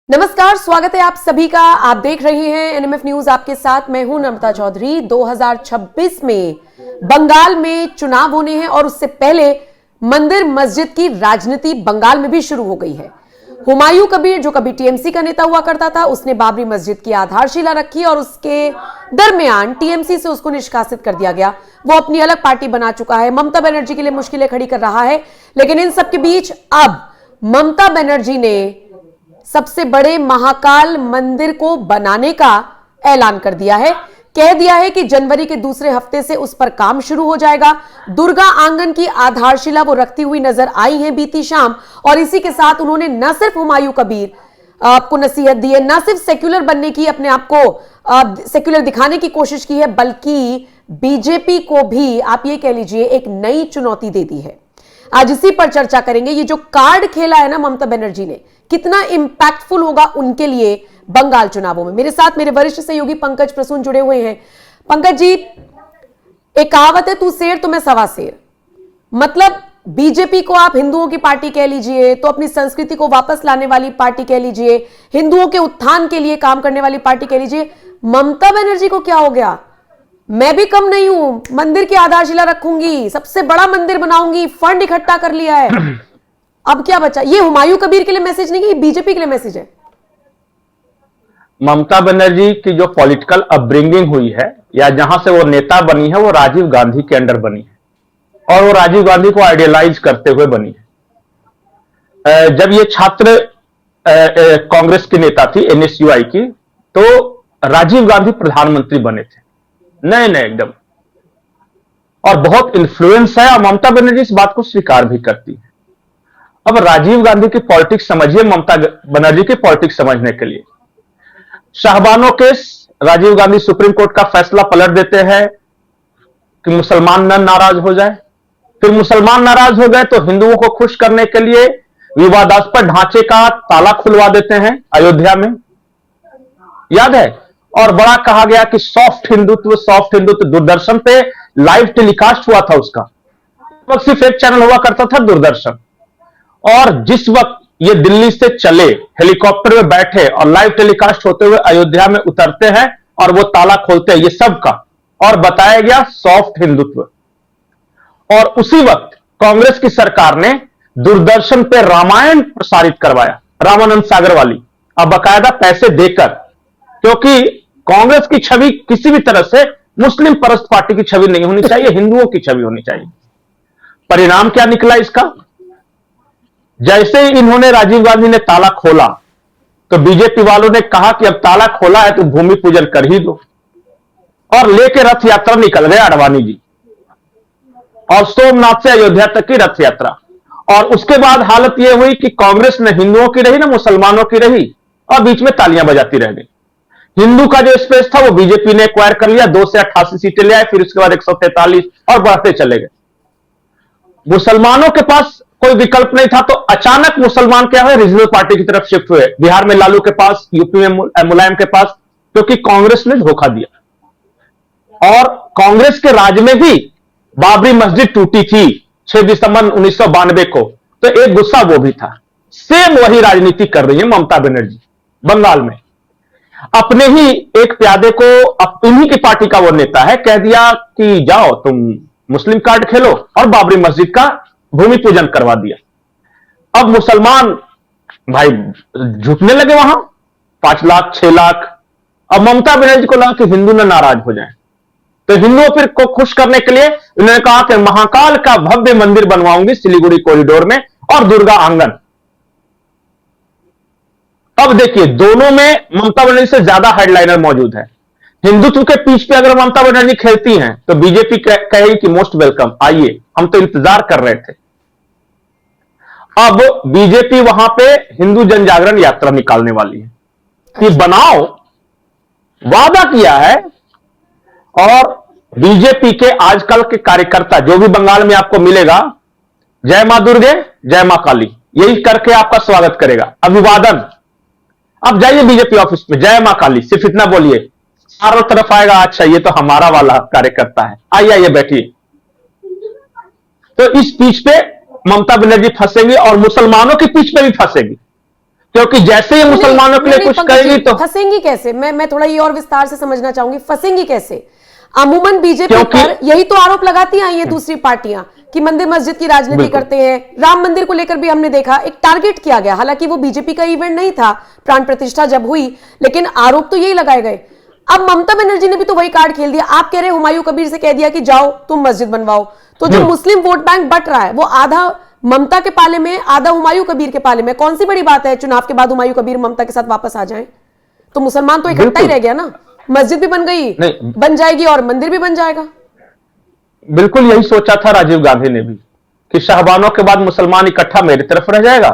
नमस्कार, स्वागत है आप सभी का। आप देख रहे हैं एनएमएफ न्यूज। आपके साथ मैं हूं नम्रता चौधरी। 2026 में बंगाल में चुनाव होने हैं और उससे पहले मंदिर मस्जिद की राजनीति बंगाल में भी शुरू हो गई है। हुमायूं कबीर, जो कभी टीएमसी का नेता हुआ करता था, उसने बाबरी मस्जिद की आधारशिला रखी और उसके दरमियान टीएमसी से उसको निष्कासित कर दिया गया। वो अपनी अलग पार्टी बना चुका है, ममता बनर्जी के लिए मुश्किलें खड़ी कर रहा है। लेकिन इन सबके बीच अब ममता बनर्जी ने सबसे बड़े महाकाल मंदिर को बनाने का ऐलान कर दिया है। कह दिया है कि जनवरी के दूसरे हफ्ते से उस पर काम शुरू हो जाएगा। दुर्गा आंगन की आधारशिला वो रखती हुई नजर आई हैं बीती शाम, और इसी के साथ उन्होंने न सिर्फ हुमायूं कबीर आपको नसीहत दी है, न सिर्फ सेक्युलर बनने की, अपने आप को सेक्युलर दिखाने की कोशिश की है, बल्कि बीजेपी को भी आप ये कह लीजिए एक नई चुनौती दे दी है। आज इसी पर चर्चा करेंगे। ये जो कार्ड खेला है ना ममता बनर्जी ने, कितना इंपैक्टफुल होगा उनके लिए बंगाल चुनावों में। मेरे साथ मेरे वरिष्ठ सहयोगी पंकज प्रसून जुड़े हुए हैं। पंकज जी, एक कहावत है, तू शेर तो मैं सवा शेर। मतलब बीजेपी को आप हिंदुओं की पार्टी कह लीजिए, तो अपनी संस्कृति को वापस लाने वाली पार्टी कह लीजिए, हिंदुओं के उत्थान के लिए काम करने वाली पार्टी कह लीजिए। ममता बनर्जी को क्या हो गया? मैं भी कम नहीं हूं, मंदिर की आधारशिला रखूंगी, सबसे बड़ा मंदिर बनाऊंगी, फंड इकट्ठा कर लिया है, अब क्या बचा? ये हुमायूं कबीर के लिए मैसेज नहीं, ये बीजेपी के लिए मैसेज है। ममता बनर्जी की जो पॉलिटिकल अपब्रिंगिंग हुई है, या जहां से वो नेता बनी है, वो राजीव गांधी के अंडर बनी है, और वो राजीव गांधी को आइडियलाइज करते हुए बनी है। जब ये छात्र कांग्रेस की नेता थी, एनएसयूआई की, तो राजीव गांधी प्रधानमंत्री बने थे, नए नए एकदम, और बहुत इन्फ्लुएंस है, और ममता बनर्जी इस बात को स्वीकार भी करती है। अब राजीव गांधी की पॉलिटिक्स समझिए, ममता बनर्जी की पॉलिटिक्स समझने के लिए। Shahbano case, Rajiv Gandhi supreme court का फैसला पलट देते हैं कि मुसलमान न नाराज हो जाए। फिर मुसलमान नाराज हो गए तो हिंदुओं को खुश करने के लिए विवादास्पद ढांचे का ताला खुलवा देते हैं अयोध्या में, याद है। और बड़ा कहा गया कि सॉफ्ट हिंदुत्व। दूरदर्शन पे लाइव टेलीकास्ट हुआ था उसका, वक्त सिर्फ एक चैनल हुआ करता था, दूरदर्शन। और जिस वक्त ये दिल्ली से चले, हेलीकॉप्टर में बैठे और लाइव टेलीकास्ट होते हुए अयोध्या में उतरते हैं और वो ताला खोलते हैं, ये सब का, और बताया गया सॉफ्ट हिंदुत्व। और उसी वक्त कांग्रेस की सरकार ने दूरदर्शन पे रामायण प्रसारित करवाया, रामानंद सागर वाली, अब बाकायदा पैसे देकर, क्योंकि कांग्रेस की छवि किसी भी तरह से मुस्लिम परस्त पार्टी की छवि नहीं होनी चाहिए, हिंदुओं की छवि होनी चाहिए। परिणाम क्या निकला इसका? जैसे ही इन्होंने, राजीव गांधी ने ताला खोला, तो बीजेपी वालों ने कहा कि अब ताला खोला है तो भूमि पूजन कर ही दो, और लेके रथ यात्रा निकल गए अडवाणी जी, और सोमनाथ से अयोध्या तक की रथ यात्रा। और उसके बाद हालत यह हुई कि कांग्रेस न हिंदुओं की रही, न मुसलमानों की रही, और बीच में तालियां बजाती रह गई। हिंदू का जो स्पेस था वो बीजेपी ने एक्वायर कर लिया, 2 से 88 सीटें ले आए, फिर उसके बाद 143, और बढ़ते चले गए। मुसलमानों के पास कोई विकल्प नहीं था, तो अचानक मुसलमान क्या हुए, रीजनल पार्टी की तरफ शिफ्ट हुए। बिहार में लालू के पास, यूपी में मुलायम के पास, क्योंकि कांग्रेस ने धोखा दिया। और कांग्रेस के राज में भी बाबरी मस्जिद टूटी थी 6 दिसंबर 1992 को, तो एक गुस्सा वो भी था। सेम वही राजनीति कर रही है ममता बनर्जी बंगाल में। अपने ही एक प्यादे को, इन्हीं की पार्टी का वो नेता है, कह दिया कि जाओ तुम मुस्लिम कार्ड खेलो, और बाबरी मस्जिद का भूमि पूजन करवा दिया। अब मुसलमान भाई झुकने लगे वहां, 5 लाख 6 लाख। अब ममता बनर्जी को लगा कि हिंदू न नाराज हो जाएं, तो हिंदुओं फिर को खुश करने के लिए उन्होंने कहा कि महाकाल का भव्य मंदिर बनवाऊंगी सिलीगुड़ी कॉरिडोर में, और दुर्गा आंगन। अब देखिए, दोनों में ममता बनर्जी से ज्यादा हेडलाइनर मौजूद है। हिंदुत्व के पीछ पे अगर ममता बनर्जी खेलती हैं, तो बीजेपी कहेगी कि मोस्ट वेलकम, आइए, हम तो इंतजार कर रहे थे। अब बीजेपी वहां पे हिंदू जनजागरण यात्रा निकालने वाली है कि बनाओ, वादा किया है। और बीजेपी के आजकल के कार्यकर्ता जो भी बंगाल में आपको मिलेगा, जय मां दुर्गे, जय मां काली, यही करके आपका स्वागत करेगा, अभिवादन। अब जाइए बीजेपी ऑफिस में, जय मां काली, सिर्फ इतना बोलिए, चारों तरफ आएगा, अच्छा ये तो हमारा वाला कार्यकर्ता है, आइए आइए बैठिए। तो इस पीछ पे ममता बनर्जी फंसेगी, और मुसलमानों की पीछ पे भी फंसेगी, क्योंकि जैसे ही मुसलमानों के लिए कुछ करेगी तो फंसेंगी कैसे? मैं थोड़ा ये और विस्तार से समझना चाहूंगी, फंसेंगी कैसे? अमूमन बीजेपी क्योंकि पर यही तो आरोप लगाती आई हैं दूसरी पार्टियां कि मंदिर मस्जिद की राजनीति करते हैं। राम मंदिर को लेकर भी हमने देखा एक टारगेट किया गया, हालांकि वो बीजेपी का इवेंट नहीं था, प्राण प्रतिष्ठा जब हुई, लेकिन आरोप तो यही लगाए गए। अब ममता बनर्जी ने भी तो वही कार्ड खेल दिया। आप कह रहे हैं हुमायूं कबीर से कह दिया कि जाओ तुम मस्जिद बनवाओ, तो जो मुस्लिम वोट बैंक बट रहा है वो आधा ममता के पाले में, आधा हुमायूं कबीर के पाले में। कौन सी बड़ी बात है चुनाव के बाद हुमायूं कबीर ममता के साथ वापस आ जाए? तो मुसलमान तो इकट्ठा ही रह गया ना, मस्जिद भी बन गई, बन जाएगी और मंदिर भी बन जाएगा। बिल्कुल यही सोचा था राजीव गांधी ने भी कि शाहबानों के बाद मुसलमान इकट्ठा मेरी तरफ रह जाएगा,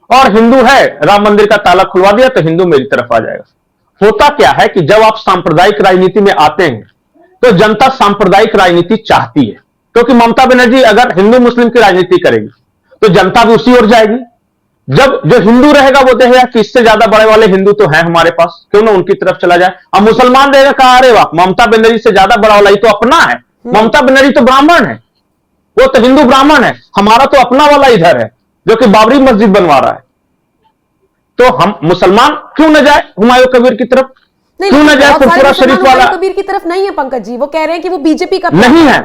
और हिंदू है, राम मंदिर का ताला खुलवा दिया तो हिंदू मेरी तरफ आ जाएगा। होता क्या है कि जब आप सांप्रदायिक राजनीति में आते हैं तो जनता सांप्रदायिक राजनीति चाहती है, क्योंकि ममता बनर्जी अगर हिंदू मुस्लिम की राजनीति करेगी तो जनता भी उसी ओर जाएगी। जब जो हिंदू रहेगा वो देखेगा कि इससे ज्यादा बड़े वाले हिंदू तो हैं हमारे पास, क्यों ना उनकी तरफ चला जाए। अब मुसलमान रहेगा, कहा अरे वाह ममता बनर्जी से ज्यादा बड़ा वाला ही तो अपना है, ममता बनर्जी तो ब्राह्मण है, वो तो हिंदू ब्राह्मण है, हमारा तो अपना वाला इधर है जो कि बाबरी मस्जिद बनवा रहा है, तो हम मुसलमान क्यों न जाए हुमायूं कबीर की तरफ? क्यों न जाए फुरफुरा शरीफ वाला? कबीर की तरफ नहीं है पंकज जी, वो कह रहे हैं कि वो बीजेपी का नहीं है,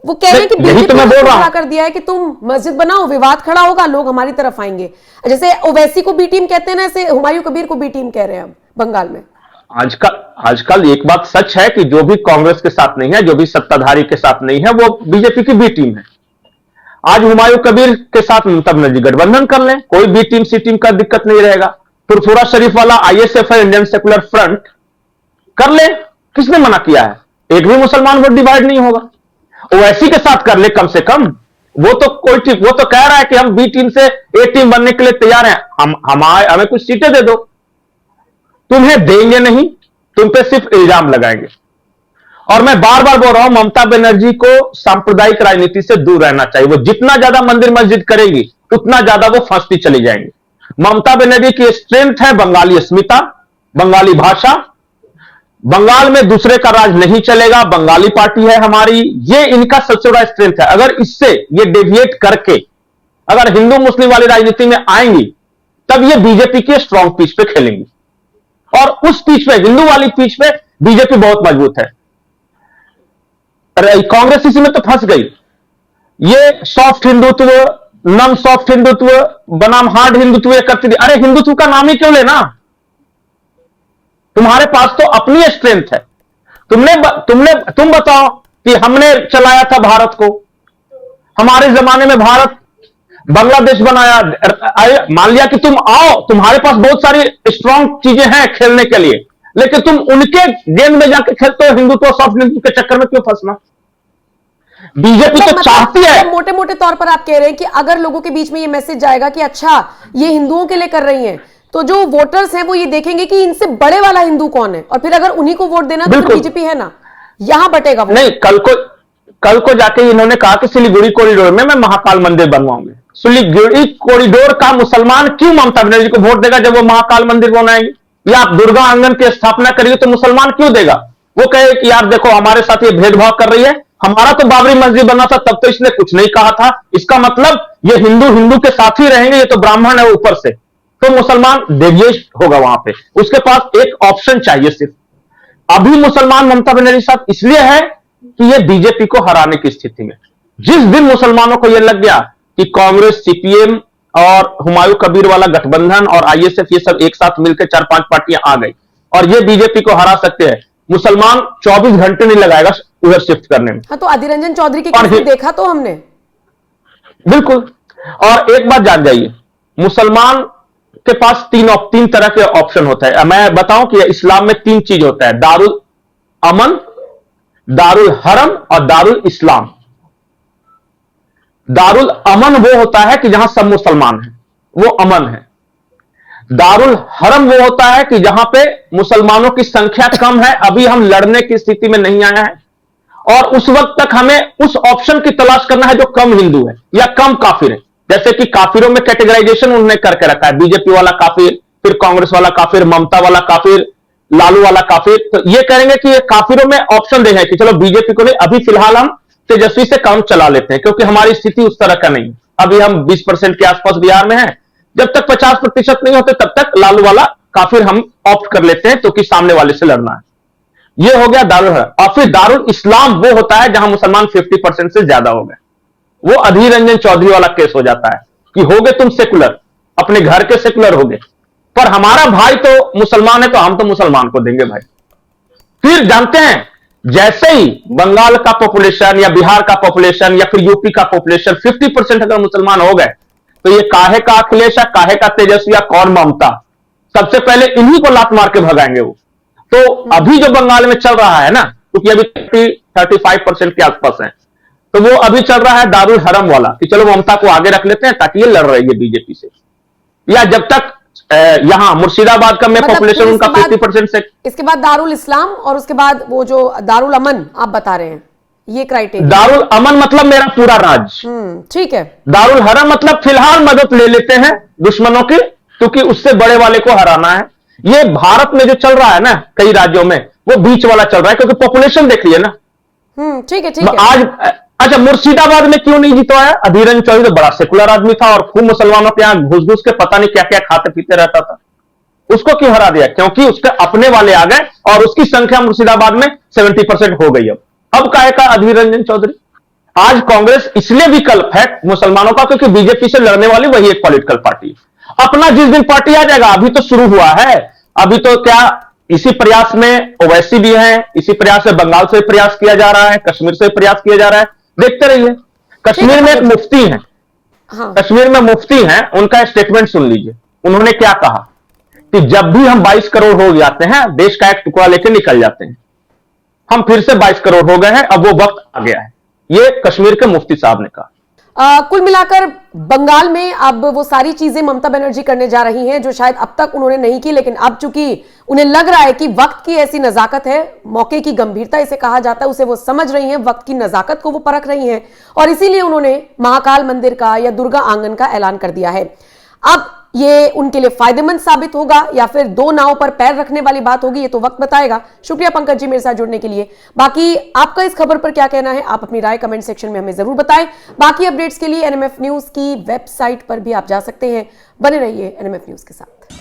वो कह रहे हैं कि यही तो मैं बोल रहा हूं कर दिया है कि तुम मस्जिद बनाओ, विवाद खड़ा होगा, लोग हमारी तरफ आएंगे। जैसे ओवैसी को बी टीम कहते हैं ना, ऐसे हुमायूं कबीर को बी टीम कह रहे हैं अब बंगाल में। आजकल एक बात सच है कि जो भी कांग्रेस के साथ नहीं है, जो भी सत्ताधारी के साथ नहीं है, वो बीजेपी की बी टीम है। आज हुमायूं कबीर के साथ ममता बनर्जी गठबंधन कर लें, कोई बी टीम सी टीम का दिक्कत नहीं रहेगा। फुरफुरा शरीफ वाला आईएसएफ है, इंडियन सेकुलर फ्रंट, कर ले, किसने मना किया है? एक भी मुसलमान वोट डिवाइड नहीं होगा। ओवैसी के साथ कर ले कम से कम, वो तो वो तो कह रहा है कि हम बी टीम से ए टीम बनने के लिए तैयार हैं, हमें कुछ सीटें दे दो। तुम्हें देंगे नहीं, तुम पे सिर्फ इल्जाम लगाएंगे। और मैं बार बार बोल रहा हूं, ममता बनर्जी को सांप्रदायिक राजनीति से दूर रहना चाहिए। वो जितना ज्यादा मंदिर मस्जिद करेगी उतना ज्यादा वो फंसती चली जाएंगी। ममता बनर्जी की स्ट्रेंथ है बंगाली अस्मिता, बंगाली भाषा, बंगाल में दूसरे का राज नहीं चलेगा, बंगाली पार्टी है हमारी, ये इनका सबसे बड़ा स्ट्रेंथ है। अगर इससे ये डेविएट करके अगर हिंदू मुस्लिम वाली राजनीति में आएंगी तब ये बीजेपी के स्ट्रांग पिच पे खेलेंगी, और उस पिच पे, हिंदू वाली पिच पे बीजेपी बहुत मजबूत है। कांग्रेस इसी में तो फंस गई। ये soft Hindutva, non soft Hindutva बनाम हार्ड हिंदुत्व करती थी। अरे हिंदुत्व का नाम ही क्यों लेना? तुम्हारे पास तो अपनी स्ट्रेंथ है। तुम बताओ कि हमने चलाया था भारत को, हमारे जमाने में भारत बांग्लादेश बनाया। मान लिया कि तुम आओ, तुम्हारे पास बहुत सारी स्ट्रांग चीजें हैं खेलने के लिए, लेकिन तुम उनके गेंद में जाके खेलते हो। हिंदुत्व सॉफ्ट हिंदुत्व के चक्कर में क्यों फंसना? बीजेपी तो चाहती है। मोटे मोटे तौर पर आप कह रहे हैं कि अगर लोगों के बीच में ये मैसेज जाएगा कि अच्छा ये हिंदुओं के लिए कर रही हैं, तो जो वोटर्स हैं वो ये देखेंगे कि इनसे बड़े वाला हिंदू कौन है, और फिर अगर उन्हीं को वोट देना तो बीजेपी है ना, यहां बटेगा वो। नहीं, कल को जाके इन्होंने कहा कि सिलीगुड़ी कॉरिडोर में मैं महाकाल मंदिर बनवाऊंगी। सिलीगुड़ी कॉरिडोर का मुसलमान क्यों ममता बनर्जी को वोट देगा जब वो महाकाल मंदिर बनाएंगे? या आप दुर्गा आंगन की स्थापना करिए तो मुसलमान क्यों देगा? वो कहे कि यार देखो हमारे साथ ये भेदभाव कर रही है, हमारा तो बाबरी मस्जिद बना था तब तो इसने कुछ नहीं कहा था, इसका मतलब ये हिंदू के साथ ही रहेंगे, ये तो ब्राह्मण है ऊपर से, तो मुसलमान डेविएट होगा वहां पे। उसके पास एक ऑप्शन चाहिए सिर्फ। अभी मुसलमान ममता बनर्जी के साथ इसलिए है कि ये बीजेपी को हराने की स्थिति में। जिस दिन मुसलमानों को यह लग गया कि कांग्रेस, सीपीएम और हुमायूं कबीर वाला गठबंधन और आईएसएफ ये सब एक साथ मिलकर 4-5 पार्टियां आ गई और ये बीजेपी को हरा सकते हैं, मुसलमान 24 घंटे नहीं लगाएगा उधर शिफ्ट करने में। हाँ, तो अधीर रंजन चौधरी के केस में देखा तो हमने। बिल्कुल। और एक बात जान जाइए, मुसलमान के पास तीन तरह के ऑप्शन होता है। मैं बताऊं कि इस्लाम में 3 चीज होता है, दारुल अमन, दारुल हरम और दारुल इस्लाम। दारुल अमन वो होता है कि जहां सब मुसलमान हैं, वो अमन है। दारुल हरम वो होता है कि जहां पे मुसलमानों की संख्या कम है, अभी हम लड़ने की स्थिति में नहीं आया है, और उस वक्त तक हमें उस ऑप्शन की तलाश करना है जो कम हिंदू है या कम काफिर है। जैसे कि काफिरों में कैटेगराइजेशन उन्होंने करके रखा है, बीजेपी वाला काफिर, फिर कांग्रेस वाला काफिर, ममता वाला काफिर, लालू वाला काफिर। तो ये करेंगे कि ये काफिरों में ऑप्शन दे है कि चलो बीजेपी को नहीं, अभी फिलहाल हम तेजस्वी से काम चला लेते हैं, क्योंकि हमारी स्थिति उस तरह का नहीं। अभी हम 20% के आसपास बिहार में है, जब तक 50% नहीं होते तब तक लालू वाला काफिर हम ऑप्ट कर लेते हैं, क्योंकि सामने वाले से लड़ना है। ये हो गया दारुल हरम। और फिर दारुल इस्लाम वो होता है जहां मुसलमान 50% से ज्यादा हो गए। वो अधीर रंजन चौधरी वाला केस हो जाता है कि होगे तुम सेकुलर, अपने घर के सेकुलर होगे, पर हमारा भाई तो मुसलमान है तो हम तो मुसलमान को देंगे भाई। फिर जानते हैं, जैसे ही बंगाल का पॉपुलेशन या बिहार का पॉपुलेशन या फिर यूपी का पॉपुलेशन 50% अगर मुसलमान हो गए, तो ये काहे का अखिलेश है, काहे का तेजस्वी या कौन ममता, सबसे पहले इन्हीं को लात मार के भगाएंगे वो। तो अभी जो बंगाल में चल रहा है ना, क्योंकि अभी 35% के आसपास है, तो वो अभी चल रहा है दारुल हरम वाला कि चलो ममता को आगे रख लेते हैं ताकि ये लड़ रही है बीजेपी से। या जब तक यहां मुर्शिदाबाद का में मतलब पॉपुलेशन उनका 50% से, इसके बाद दारुल इस्लाम और उसके बाद वो जो दारुल अमन आप बता रहे हैं, ये क्राइटेरिया। दारुल अमन मतलब मेरा पूरा राज्य, ठीक है। दारुल हरम मतलब फिलहाल मदद ले लेते हैं दुश्मनों की, क्योंकि उससे बड़े वाले को हराना है। ये भारत में जो चल रहा है ना कई राज्यों में, वो बीच वाला चल रहा है, क्योंकि पॉपुलेशन देख लिया ना। ठीक है, ठीक है। आज अच्छा, मुर्शिदाबाद में क्यों नहीं जीतवाया? अधीर रंजन चौधरी तो बड़ा सेकुलर आदमी था और खूब मुसलमानों के यहां घुस घुस के पता नहीं क्या क्या खाते पीते रहता था। उसको क्यों हरा दिया? क्योंकि उसके अपने वाले आ गए और उसकी संख्या मुर्शिदाबाद में 70% हो गई। अब काहे का अधीर रंजन चौधरी? आज कांग्रेस इसलिए विकल्प है मुसलमानों का, क्योंकि बीजेपी से लड़ने वाली वही एक पॉलिटिकल पार्टी है। अपना जिस दिन पार्टी आ जाएगा, अभी तो शुरू हुआ है, अभी तो क्या इसी प्रयास में ओवैसी भी है, इसी प्रयास से बंगाल से प्रयास किया जा रहा है, कश्मीर से प्रयास किया जा रहा है, देखते रहिए। कश्मीर में एक मुफ्ती है, हाँ। कश्मीर में मुफ्ती हैं, उनका स्टेटमेंट सुन लीजिए। उन्होंने क्या कहा कि जब भी हम 22 करोड़ हो जाते हैं, देश का एक टुकड़ा लेकर निकल जाते हैं। हम फिर से 22 करोड़ हो गए हैं, अब वो वक्त आ गया है। ये कश्मीर के मुफ्ती साहब ने कहा। कुल मिलाकर बंगाल में अब वो सारी चीजें ममता बनर्जी करने जा रही हैं जो शायद अब तक उन्होंने नहीं की, लेकिन अब चूंकि उन्हें लग रहा है कि वक्त की ऐसी नजाकत है, मौके की गंभीरता इसे कहा जाता है, उसे वो समझ रही हैं, वक्त की नजाकत को वो परख रही हैं, और इसीलिए उन्होंने महाकाल मंदिर का या दुर्गा आंगन का ऐलान कर दिया है। अब ये उनके लिए फायदेमंद साबित होगा या फिर दो नाव पर पैर रखने वाली बात होगी, ये तो वक्त बताएगा। शुक्रिया पंकज जी मेरे साथ जुड़ने के लिए। बाकी आपका इस खबर पर क्या कहना है, आप अपनी राय कमेंट सेक्शन में हमें जरूर बताएं। बाकी अपडेट्स के लिए एनएमएफ न्यूज की वेबसाइट पर भी आप जा सकते हैं। बने रहिए एनएमएफ न्यूज के साथ।